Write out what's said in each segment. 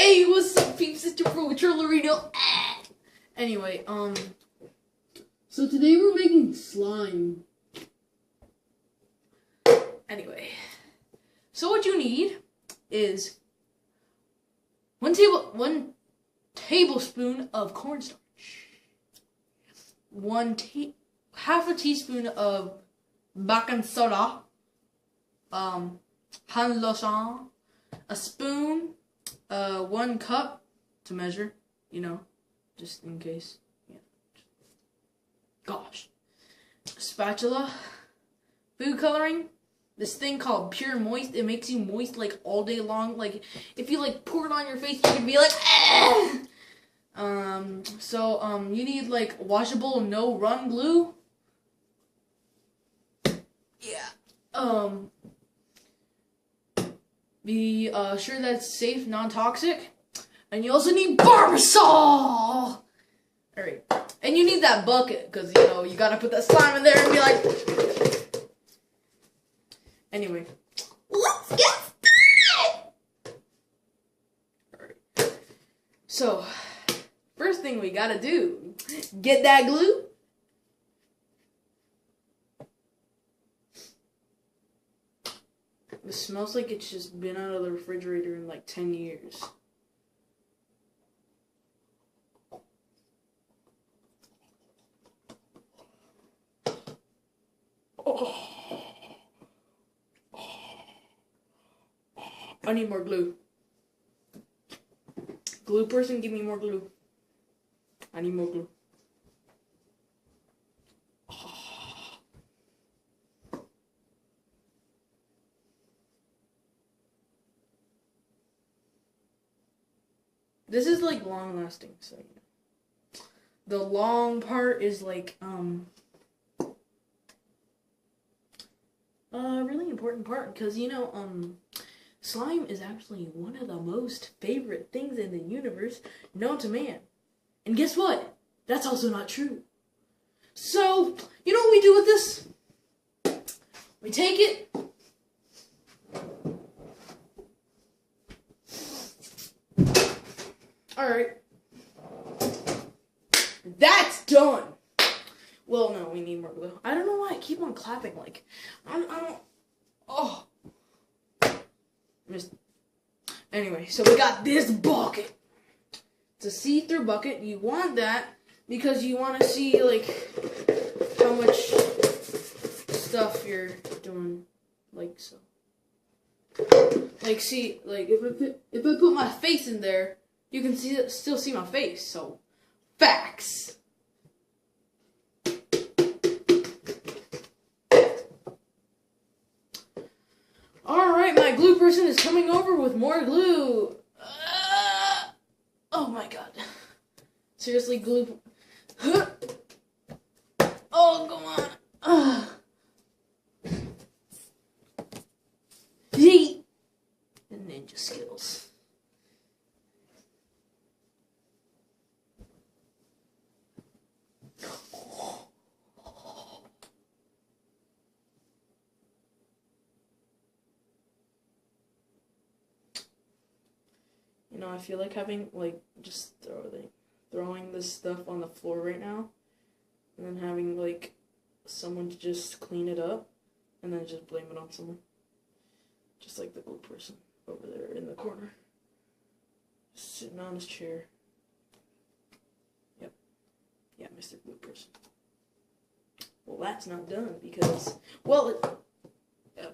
Hey, what's up, peeps? It's your bro, Trollerino. Anyway, So today we're making slime. Anyway. So what you need is one tablespoon of cornstarch. Half a teaspoon of baking soda. Hand lotion. A spoon. 1 cup to measure, just in case. Yeah. Gosh. Spatula. Food coloring. This thing called Pure Moist. It makes you moist like all day long. Like if you like pour it on your face, you can be like, you need like washable no run glue. Yeah. Be sure that it's safe, non-toxic. And you also need Barbasol! Alright. And you need that bucket, because, you gotta put that slime in there and be like... Anyway. Let's get started! Alright. So, first thing we gotta do, get that glue. It smells like it's just been out of the refrigerator in like 10 years. Oh. I need more glue. Glue person, give me more glue. I need more glue. This is like long lasting, so the long part is like really important part because slime is actually one of the most favorite things in the universe known to man. And guess what? That's also not true. So, you know what we do with this? We take it. Alright. That's done. Well, no, we need more glue. I don't know why I keep on clapping, like, I don't, oh. Anyway, so we got this bucket. It's a see-through bucket. You want that because you want to see, like, how much stuff you're doing, like, so. Like, see, like, if I put my face in there, you can still see my face, so facts. Alright, my glue person is coming over with more glue. Oh my god. Seriously, glue. Oh, come on. Yeet. And Ninja Skittles. I feel like having, like, just throwing this stuff on the floor right now, and then having, like, someone to just clean it up, and then just blame it on someone. Just like the glue person over there in the corner. Just sitting on his chair. Yep. Yeah, Mr. Glue person. Well, that's not done, because, well,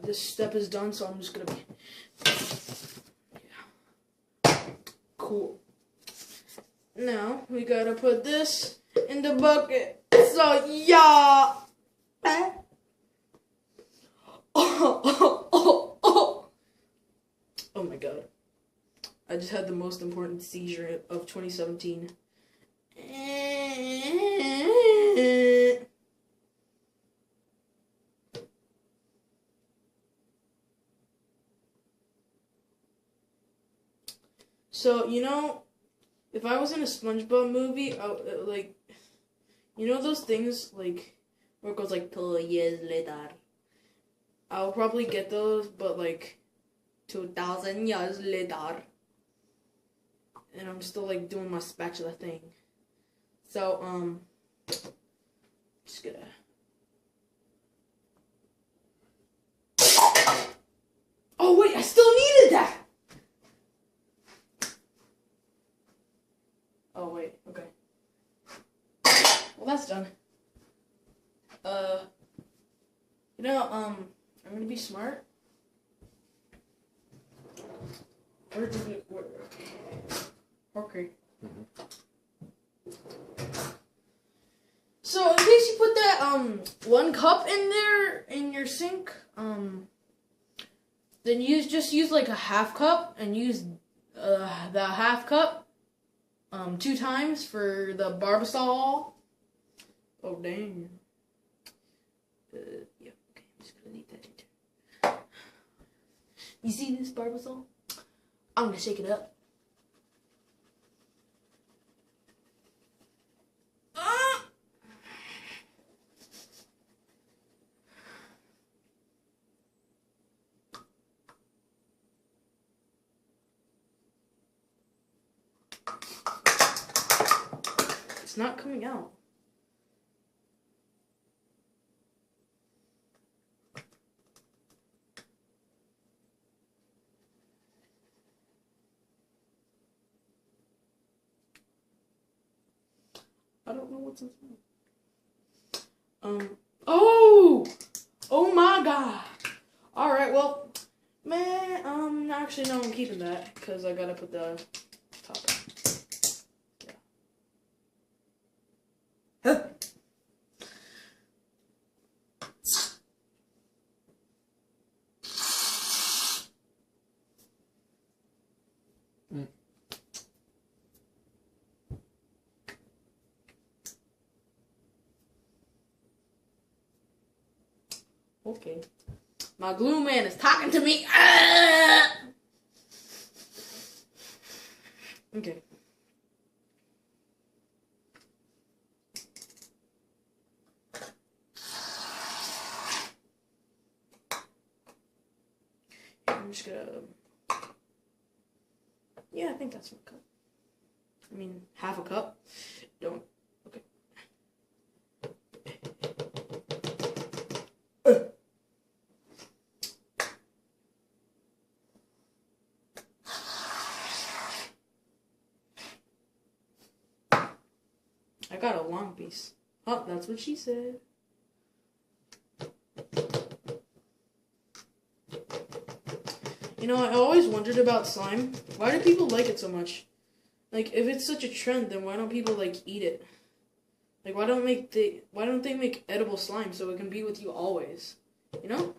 this step is done, so I'm just gonna be... Cool. Now we gotta put this in the bucket. So yeah. Oh my god. I just had the most important seizure of 2017. So, if I was in a SpongeBob movie, like, those things, like, where it goes, like, 2 years later. I'll probably get those, but, like, 2,000 years later. and I'm still like doing my spatula thing. So just gonna. Oh wait, I still needed that. Oh wait, okay. Well, that's done. I'm gonna be smart. Where did it? Where? Okay. So in case you put that 1 cup in there in your sink, then just use like a half cup and use the half cup 2 times for the Barbasol. Oh dang. Yeah. Okay. I'm just gonna leave that in there. You see this Barbasol? I'm gonna shake it up. It's not coming out. I don't know what's inside. Oh my god. Alright, well, man, actually, no, I'm keeping that, because I gotta put the top on. Yeah. Huh. Okay. My glue man is talking to me. Ah! Okay. I'm just gonna. Yeah, I think that's 1 cup. I mean, half a cup. Don't. Okay. I got a long piece. Oh, that's what she said. You know, I always wondered about slime. Why do people like it so much? Like, if it's such a trend, then why don't people like eat it? Like, why don't they make edible slime so it can be with you always? You know?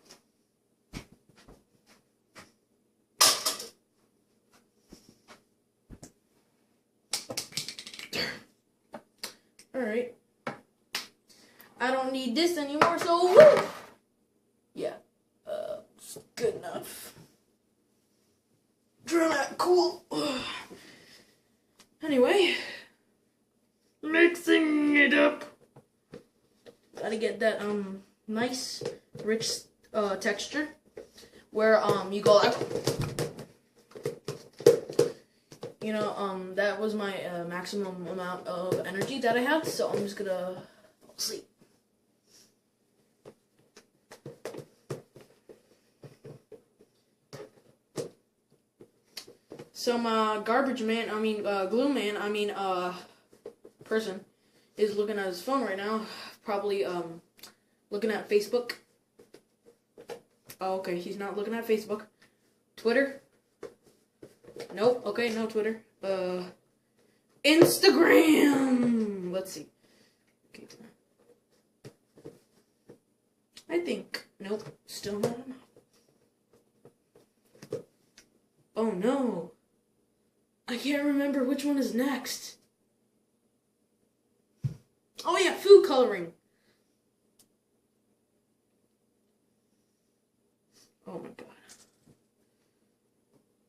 Alright. I don't need this anymore, so woo! Yeah. It's good enough. Draw that cool. Anyway. Mixing it up. Gotta get that, nice, rich, texture. Where, you go like... You know, that was my maximum amount of energy that I have, so I'm just gonna fall asleep. So my garbage man, glue man, person is looking at his phone right now, probably, looking at Facebook. Oh, okay, he's not looking at Facebook. Twitter. Nope. Okay, no Twitter. Instagram. Let's see. Okay. I think. Nope. Still not. Oh no. I can't remember which one is next. Oh yeah, food coloring. Oh my god.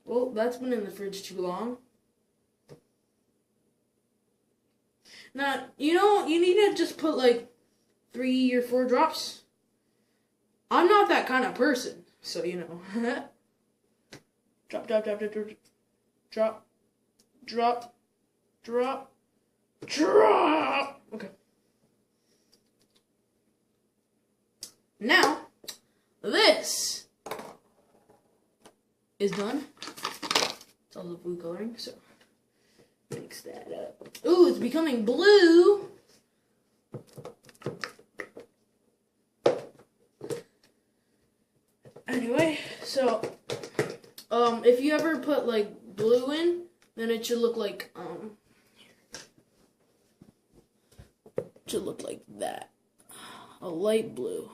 Well, that's been in the fridge too long. Now, you know, you need to just put like 3 or 4 drops. I'm not that kind of person, so you know. Drop, drop, drop, drop, drop, drop. drop, drop, drop. Okay. Now, this is done. It's also food coloring, so mix that up. Ooh, it's becoming blue. Anyway, so if you ever put like blue in, then it should look like that, a light blue,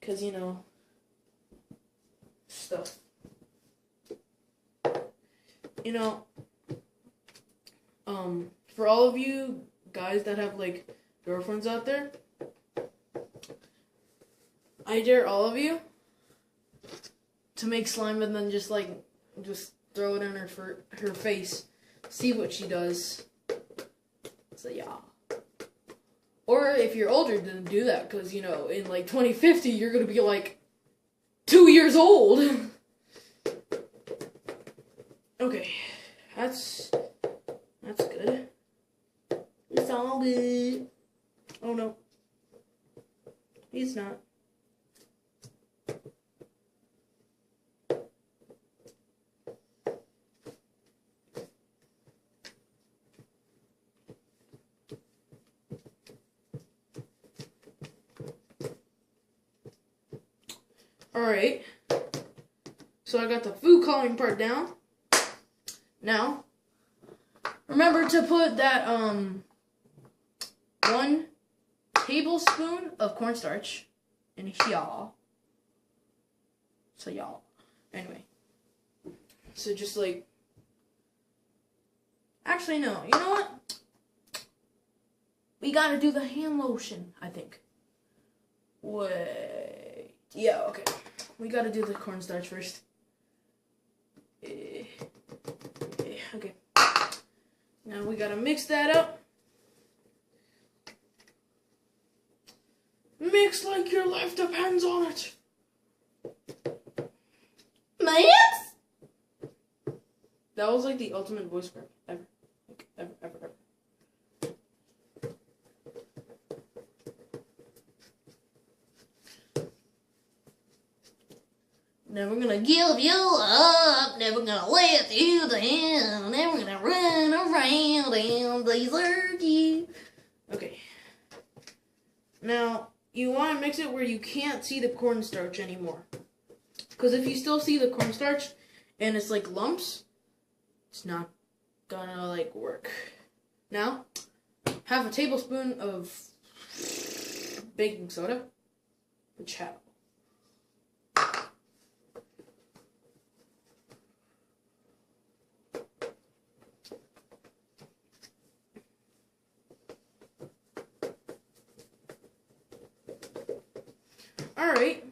because you know stuff. You know, for all of you guys that have like girlfriends out there, I dare all of you to make slime and then just throw it in her face. See what she does. So yeah. Or if you're older, then do that, because you know, in like 2050 you're gonna be like 2 years old. Okay. That's good. It's all good. Oh no. He's not. Alright, so I got the food coloring part down. Now, remember to put that 1 tablespoon of cornstarch in here. So y'all, anyway, so just like, actually no, you know what? We gotta do the hand lotion, I think. Wait. Yeah, okay. We gotta do the cornstarch first. Okay. Now we gotta mix that up. Mix like your life depends on it. Mix? That was like the ultimate voice crack ever. Like, ever. Never gonna give you up, never gonna let you down, never gonna run around and desert you. Okay. Now, you want to mix it where you can't see the cornstarch anymore. Because if you still see the cornstarch and it's like lumps, it's not gonna like work. Now, half a tablespoon of baking soda, which have. Alright,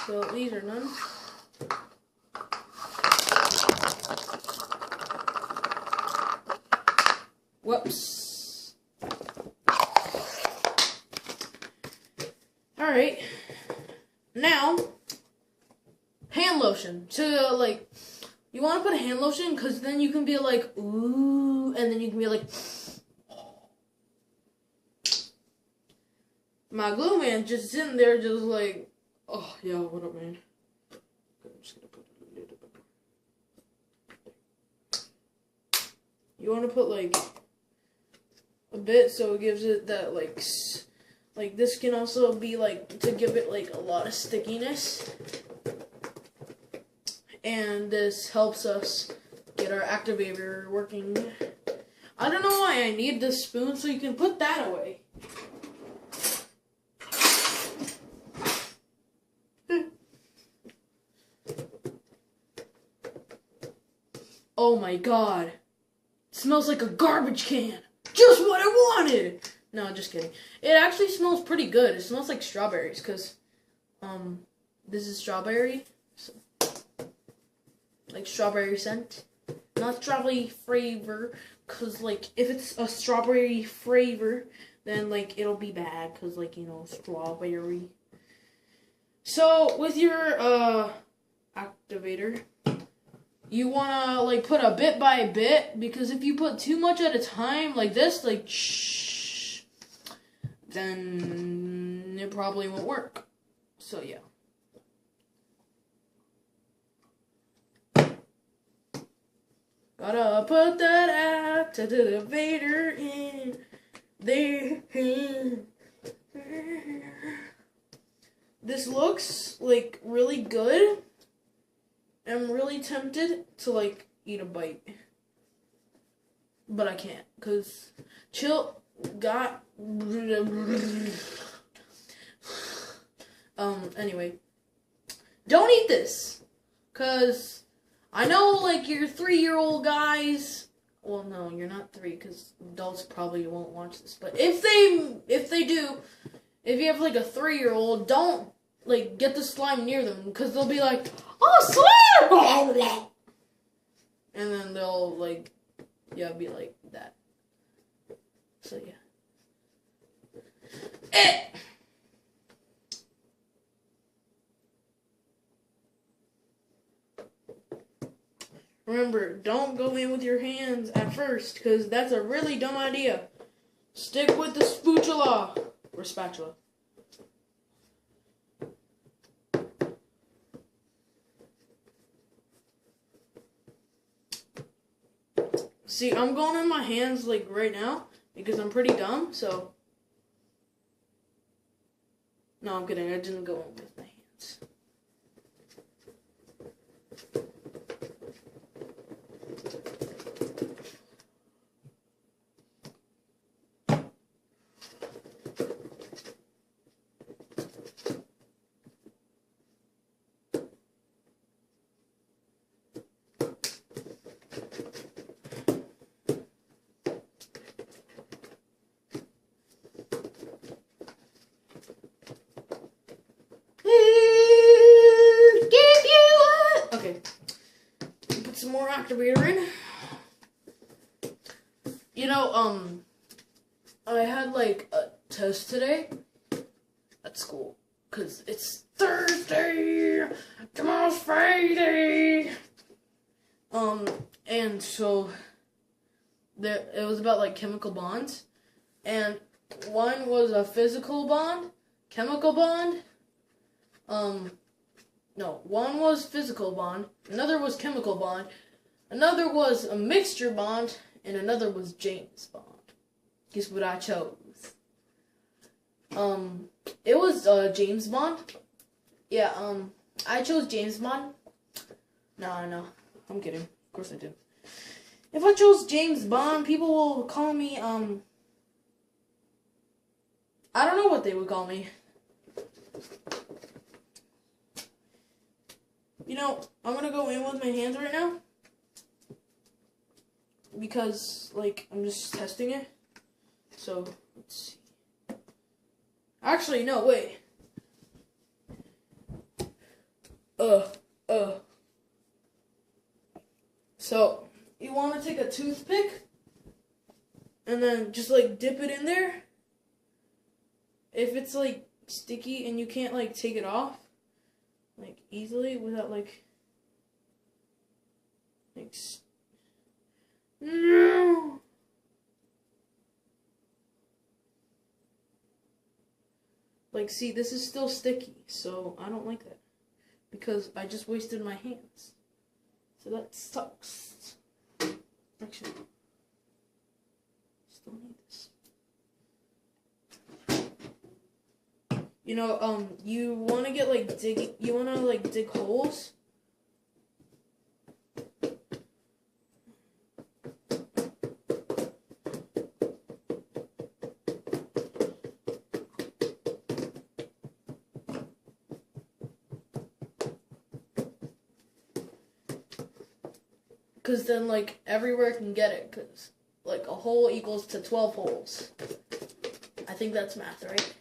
so these are done. Whoops. Alright, now, hand lotion. To like, you want to put a hand lotion because then you can be like, ooh, and then you can be like, my glue man just sitting there just like, oh, yeah, what up, man? I'm just gonna put a little bit. You want to put, like, a bit so it gives it that, like, this can also be, like, to give it, like, a lot of stickiness. And this helps us get our activator working. I don't know why I need this spoon, so you can put that away. Oh my god. It smells like a garbage can. Just what I wanted. No, just kidding. It actually smells pretty good. It smells like strawberries because this is strawberry. So, like strawberry scent. Not strawberry flavor, because like if it's a strawberry flavor, then like it'll be bad because like, you know, strawberry. So with your activator, you wanna like put a bit by bit, because if you put too much at a time like this, like shh, then it probably won't work. So yeah. Gotta put that activator in there. This looks like really good. I'm really tempted to like eat a bite, but I can't because Chill got anyway, don't eat this because I know like you're 3-year-old guys. Well, no, you're not 3 because adults probably won't watch this, but if they do, if you have like a 3-year-old, don't like get the slime near them because they'll be like, oh, slime, and then they'll like, yeah, be like that. So yeah. Remember, don't go in with your hands at first because that's a really dumb idea. Stick with the spatula or spatula. See, I'm going in my hands like right now because I'm pretty dumb, so. No, I'm kidding. I didn't go in with my hands. Okay, put some more activator in. You know, I had like a test today at school because it's Thursday, tomorrow's Friday. And so it was about like chemical bonds, and one was a physical bond, chemical bond. No, one was physical bond, another was chemical bond, another was a mixture bond, and another was James Bond. Guess what I chose? It was James Bond. Yeah, I chose James Bond. No, I'm kidding. Of course I did. If I chose James Bond, people will call me, I don't know what they would call me. You know, I'm gonna go in with my hands right now. Because, like, I'm just testing it. So, let's see. Actually, no, wait. So, you want to take a toothpick and then just, like, dip it in there. If it's, like, sticky and you can't, like, take it off, like, easily without, like no! Like, see, this is still sticky, so I don't like that. Because I just wasted my hands. So that sucks. Actually, still need this. You know, you want to get, like, you want to, like, dig holes. Because then, like, everywhere can get it. Because, like, a hole equals to 12 holes. I think that's math, right?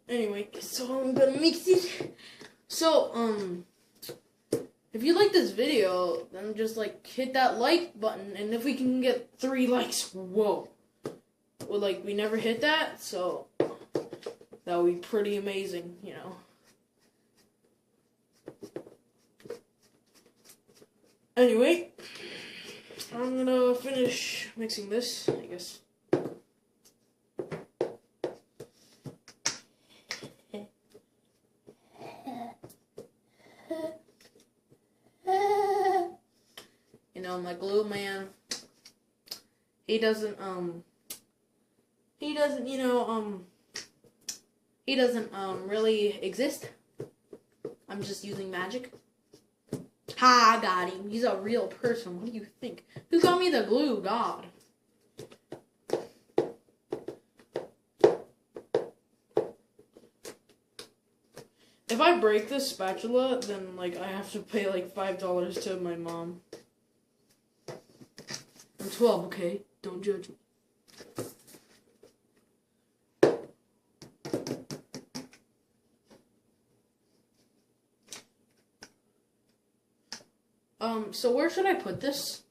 Anyway, so I'm gonna mix it. So, if you like this video, then just like hit that like button, and if we can get 3 likes, whoa. Well, like, we never hit that, so that would be pretty amazing, you know. Anyway, I'm gonna finish mixing this, I guess. You know, my glue man, he doesn't, really exist. I'm just using magic. Ha, I got him. He's a real person. What do you think? Who got me the glue? God. If I break this spatula, then, like, I have to pay, like, $5 to my mom. I'm 12, okay? Don't judge me. So where should I put this?